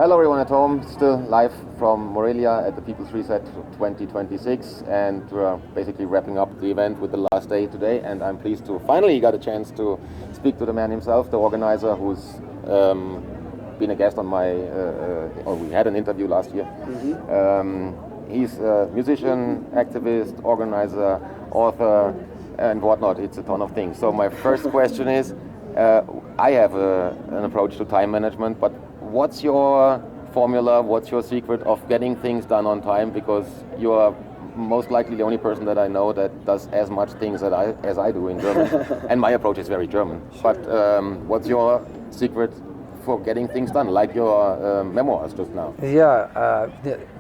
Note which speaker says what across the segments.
Speaker 1: Hello everyone at home, still live from Morelia at the People's Reset 2026, and we're basically wrapping up the event with the last day today, and I'm pleased to finally got a chance to speak to the man himself, the organizer, who's been a guest on my, or we had an interview last year. He's a musician, activist, organizer, author, and whatnot. It's a ton of things. So my first question is, I have an approach to time management, but what's your formula, what's your secret of getting things done on time? Because you are most likely the only person that I know that does as much things as I do in German. And my approach is very German. But what's your secret for getting things done, like your memoirs just now?
Speaker 2: Yeah,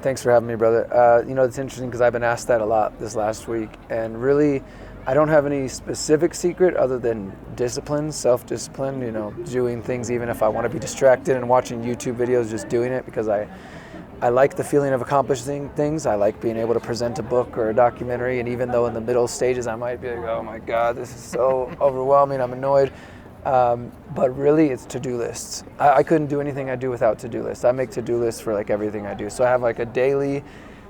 Speaker 2: thanks for having me, brother. It's interesting because I've been asked that a lot this last week, and really, I don't have any specific secret other than discipline, self-discipline, doing things even if I want to be distracted and watching YouTube videos, just doing it because I like the feeling of accomplishing things. I like being able to present a book or a documentary, and even though in the middle stages I might be like, oh my God, this is so overwhelming, I'm annoyed. But really it's to-do lists. I couldn't do anything I do without to-do lists. I make to-do lists for like everything I do. So I have like a daily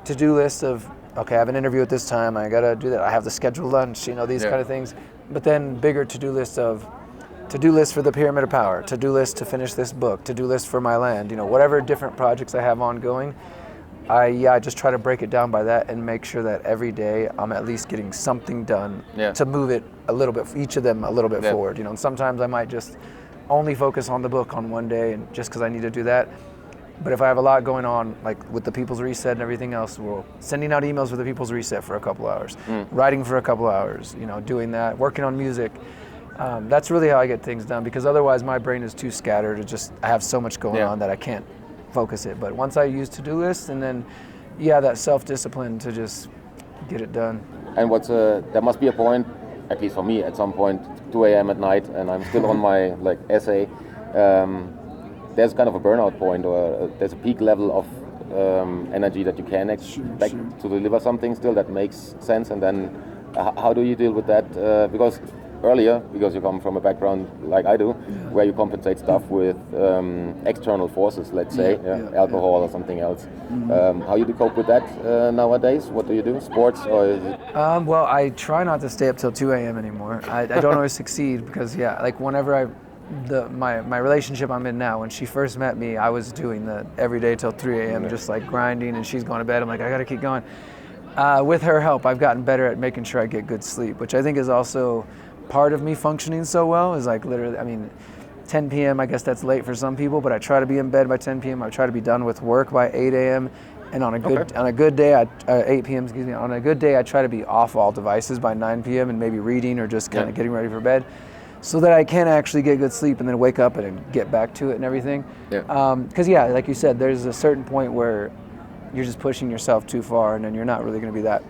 Speaker 2: to-do list of, okay, I have an interview at this time, I gotta do that. I have the scheduled lunch, these kind of things. But then bigger to-do list of, to-do list for the Pyramid of Power, to-do list to finish this book, to-do list for my land, whatever different projects I have ongoing. I just try to break it down by that and make sure that every day I'm at least getting something done to move it a little bit, each of them a little bit forward. And sometimes I might just only focus on the book on one day, and just because I need to do that. But if I have a lot going on, like with the People's Reset and everything else, we're sending out emails for the People's Reset for a couple hours, writing for a couple hours, doing that, working on music. That's really how I get things done, because otherwise my brain is too scattered. I have so much going on that I can't focus it. But once I use to-do lists, and then that self-discipline to just get it done.
Speaker 1: And there must be a point, at least for me at some point, 2 a.m. at night, and I'm still on my essay. There's kind of a burnout point, or there's a peak level of energy that you can expect to deliver something still that makes sense. And then how do you deal with that? Because you come from a background like I do, where you compensate stuff with external forces, let's say, alcohol or something else. How you do cope with that nowadays? What do you do? Sports, or is it?
Speaker 2: Well, I try not to stay up till 2 a.m. anymore. I don't always succeed, because whenever my relationship I'm in now, when she first met me, I was doing that every day till 3 a.m. just like grinding, and she's going to bed. I'm like, I gotta keep going. With her help, I've gotten better at making sure I get good sleep, which I think is also part of me functioning so well. Is like literally, 10 p.m. I guess that's late for some people, but I try to be in bed by 10 p.m. I try to be done with work by 8 a.m. And on a good day, 8 p.m. Excuse me. On a good day, I try to be off all devices by 9 p.m. and maybe reading or just kind of getting ready for bed, so that I can actually get good sleep and then wake up and get back to it and everything. Because like you said, there's a certain point where you're just pushing yourself too far, and then you're not really going to be that.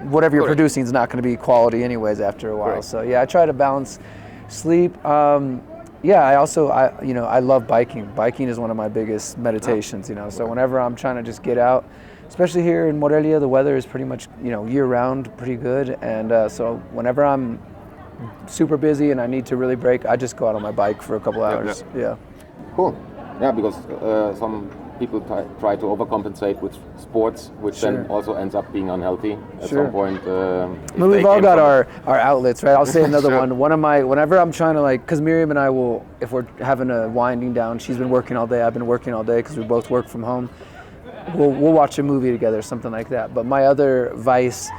Speaker 2: Whatever you're producing is not going to be quality anyways after a while. So I try to balance sleep. I love biking. Biking is one of my biggest meditations. So whenever I'm trying to just get out, especially here in Morelia, the weather is pretty much year round pretty good, and so whenever I'm super busy and I need to really break, I just go out on my bike for a couple hours.
Speaker 1: Cool. Because some people try to overcompensate with sports, which then also ends up being unhealthy at some point.
Speaker 2: We've all got our outlets, right? I'll say another one. Whenever I'm trying to because Miriam and I will, if we're having a winding down, she's been working all day, I've been working all day because we both work from home. We'll watch a movie together, something like that. But my other vice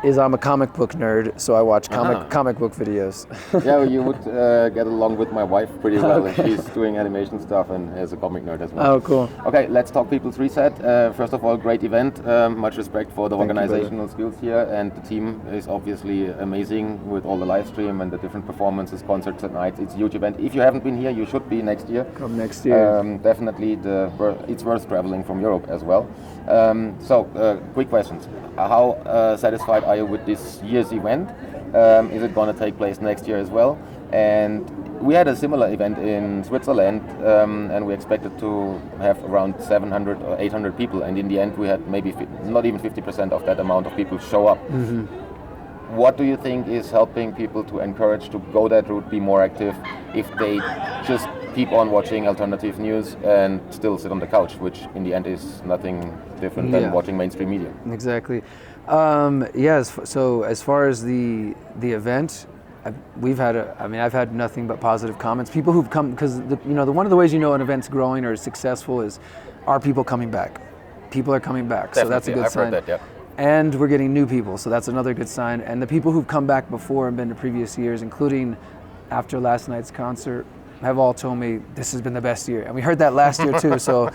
Speaker 2: is I'm a comic book nerd, so I watch comic book videos.
Speaker 1: You would get along with my wife pretty well. Okay. She's doing animation stuff and is a comic nerd as well.
Speaker 2: Oh, cool.
Speaker 1: Okay, let's talk People's Reset. First of all, great event. Much respect for the organizational skills here, and the team is obviously amazing with all the live stream and the different performances, concerts at night. It's a huge event. If you haven't been here, you should be next year.
Speaker 2: Come next year.
Speaker 1: Definitely, it's worth traveling from Europe as well. Quick questions. How satisfied are you with this year's event? Is it going to take place next year as well? And we had a similar event in Switzerland, and we expected to have around 700 or 800 people, and in the end we had maybe not even 50% of that amount of people show up. What do you think is helping people to encourage to go that route, be more active, if they just keep on watching alternative news and still sit on the couch, which in the end is nothing different than watching mainstream media.
Speaker 2: Exactly. So as far as the event, I've had nothing but positive comments. People who've come, because one of the ways an event's growing or successful is, are people coming back? People are coming back,
Speaker 1: Definitely.
Speaker 2: So that's a good sign.
Speaker 1: I've heard that,
Speaker 2: And we're getting new people, so that's another good sign. And the people who've come back before and been to previous years, including after last night's concert, have all told me this has been the best year. And we heard that last year too, so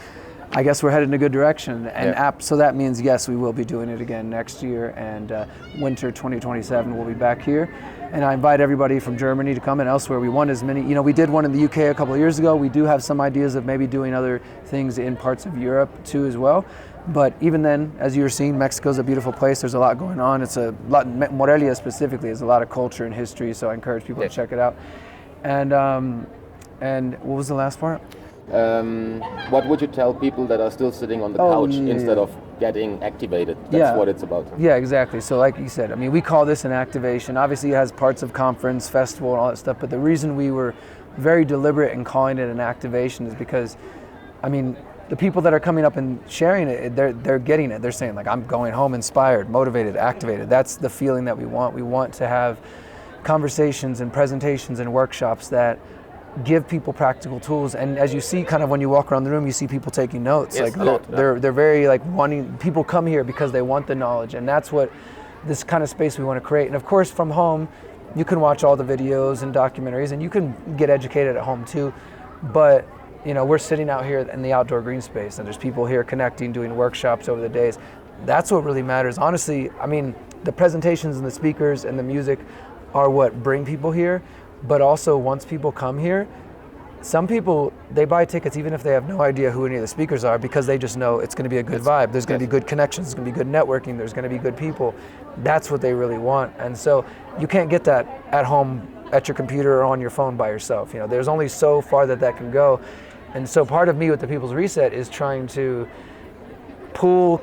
Speaker 2: I guess we're headed in a good direction. And so that means, yes, we will be doing it again next year, and winter 2027 we'll be back here. And I invite everybody from Germany to come, and elsewhere. We want as many, we did one in the UK a couple of years ago. We do have some ideas of maybe doing other things in parts of Europe too as well. But even then, as you were seeing, Mexico's a beautiful place. There's a lot going on. It's a lot, Morelia specifically is a lot of culture and history, so I encourage people to check it out. And what was the last part?
Speaker 1: What would you tell people that are still sitting on the couch instead of getting activated? That's what it's about.
Speaker 2: Yeah, exactly. So like you said, we call this an activation. Obviously it has parts of conference, festival, and all that stuff, but the reason we were very deliberate in calling it an activation is because, the people that are coming up and sharing it, they're getting it. They're saying, like, I'm going home inspired, motivated, activated. That's the feeling that we want. We want to have conversations and presentations and workshops that give people practical tools. And as you see, kind of when you walk around the room, you see people taking notes.
Speaker 1: Yes,
Speaker 2: they're very wanting. People come here because they want the knowledge, and that's what this kind of space we want to create. And of course, from home, you can watch all the videos and documentaries, and you can get educated at home too. But we're sitting out here in the outdoor green space, and there's people here connecting, doing workshops over the days. That's what really matters. Honestly, the presentations and the speakers and the music are what bring people here. But also, once people come here, some people, they buy tickets even if they have no idea who any of the speakers are, because they just know it's going to be a good vibe. There's going to be good connections. There's going to be good networking. There's going to be good people. That's what they really want. And so you can't get that at home, at your computer, or on your phone by yourself. There's only so far that can go. And so part of me with the People's Reset is trying to pull,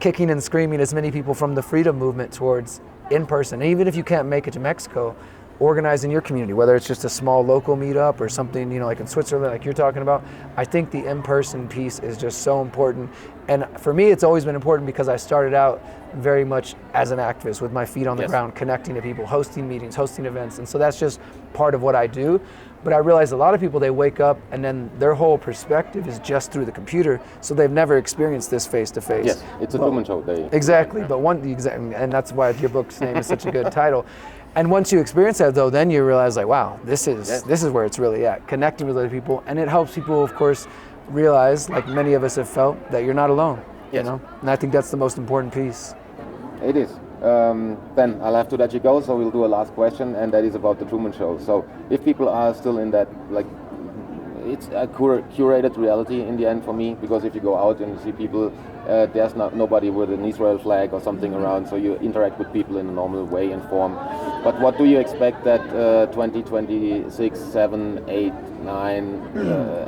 Speaker 2: kicking and screaming as many people from the freedom movement towards in-person. And even if you can't make it to Mexico, organize in your community, whether it's just a small local meetup or something, like in Switzerland, like you're talking about. I think the in-person piece is just so important. And for me, it's always been important because I started out very much as an activist with my feet on the ground, connecting to people, hosting meetings, hosting events. And so that's just part of what I do. But I realize a lot of people, they wake up and then their whole perspective is just through the computer, so they've never experienced this face-to-face.
Speaker 1: Yes, it's a Truman Show.
Speaker 2: Exactly, but and that's why your book's name is such a good title. And once you experience that, though, then you realize, like, wow, this is where it's really at, connecting with other people. And it helps people, of course, realize, like many of us have felt, that you're not alone. And I think that's the most important piece.
Speaker 1: It is. Then I'll have to let you go, so we'll do a last question, and that is about the Truman Show. So if people are still in that, like, it's a curated reality in the end for me, because if you go out and you see people, there's nobody with an Israel flag or something around, so you interact with people in a normal way and form. But what do you expect that 2026, 7, 8, 9,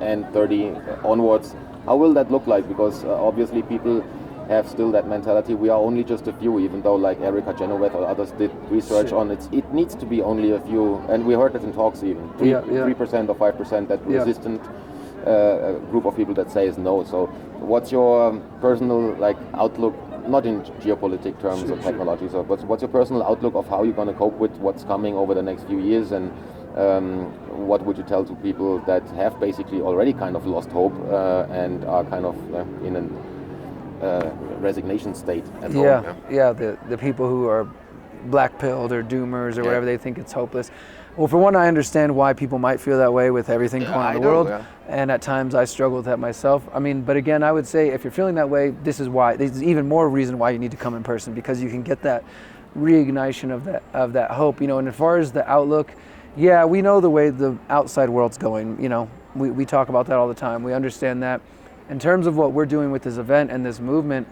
Speaker 1: and 30 onwards, how will that look like? Because obviously people have still that mentality, we are only just a few, even though like Erika Genoweth or others did research on it. It needs to be only a few, and we heard that in talks even, 3% or 5% that resistant group of people that says no. So what's your personal outlook, not in geopolitical terms or technology, so what's your personal outlook of how you're going to cope with what's coming over the next few years, and what would you tell to people that have basically already kind of lost hope and are kind of in a resignation state at home?
Speaker 2: The people who are black-pilled or doomers or whatever, they think it's hopeless. Well, for one, I understand why people might feel that way with everything going on in the world, and at times I struggle with that myself. But again, I would say if you're feeling that way, this is even more reason why you need to come in person, because you can get that reignition of that hope. And as far as the outlook, we know the way the outside world's going. We talk about that all the time. We understand that. In terms of what we're doing with this event and this movement,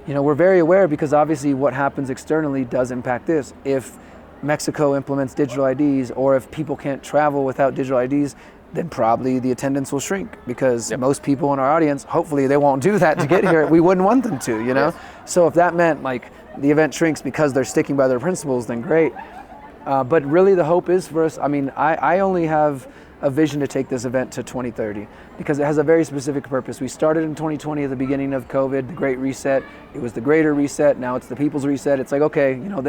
Speaker 2: we're very aware, because obviously what happens externally does impact this. If Mexico implements digital IDs, or if people can't travel without digital IDs, then probably the attendance will shrink, because most people in our audience, hopefully they won't do that to get here. We wouldn't want them to, So if that meant the event shrinks because they're sticking by their principles, then great. But really the hope is for us, I only have a vision to take this event to 2030 because it has a very specific purpose. We started in 2020 at the beginning of COVID, the Great Reset. It was the greater reset. Now it's the people's reset. It's like, okay, you know,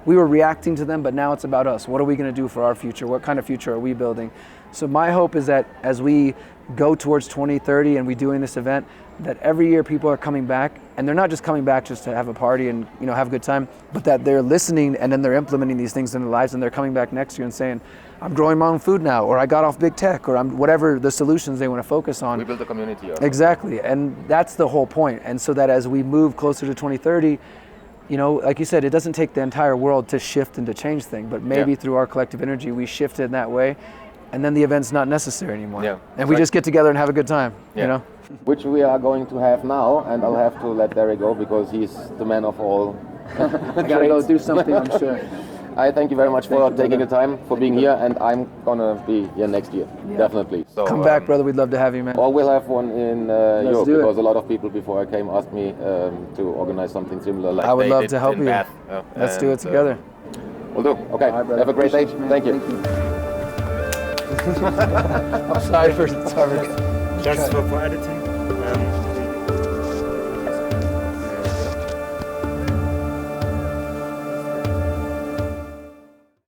Speaker 2: we were reacting to them, but now it's about us. What are we going to do for our future? What kind of future are we building? So my hope is that as we go towards 2030 and we're doing this event, that every year people are coming back, and they're not just coming back just to have a party and, you know, have a good time, but that they're listening and then they're implementing these things in their lives, and they're coming back next year and saying, I'm growing my own food now, or I got off big tech, or I'm whatever the solutions they want to focus on.
Speaker 1: We build a community.
Speaker 2: Exactly, and that's the whole point. And so that as we move closer to 2030, you know, like you said, it doesn't take the entire world to shift and to change things, but maybe through our collective energy, we shift it in that way, and then the event's not necessary anymore.
Speaker 1: Yeah.
Speaker 2: And we just get together and have a good time, you know?
Speaker 1: Which we are going to have now, and I'll have to let Derrick go because he's the man of all.
Speaker 2: I gotta go do something, I'm sure.
Speaker 1: I thank you very much for taking the time, for being here, and I'm gonna be here next year, definitely. So
Speaker 2: come back, brother. We'd love to have you, man.
Speaker 1: Or we'll have one in Europe,
Speaker 2: do it.
Speaker 1: because a lot of people before I came asked me to organize something similar. Like
Speaker 2: I would
Speaker 1: they
Speaker 2: love
Speaker 1: did
Speaker 2: to help
Speaker 1: in
Speaker 2: you.
Speaker 1: Bath.
Speaker 2: Let's do it together.
Speaker 1: We'll do. Okay.
Speaker 2: All right,
Speaker 1: have a great day. Thank you.
Speaker 2: I'm sorry for
Speaker 3: Just for editing.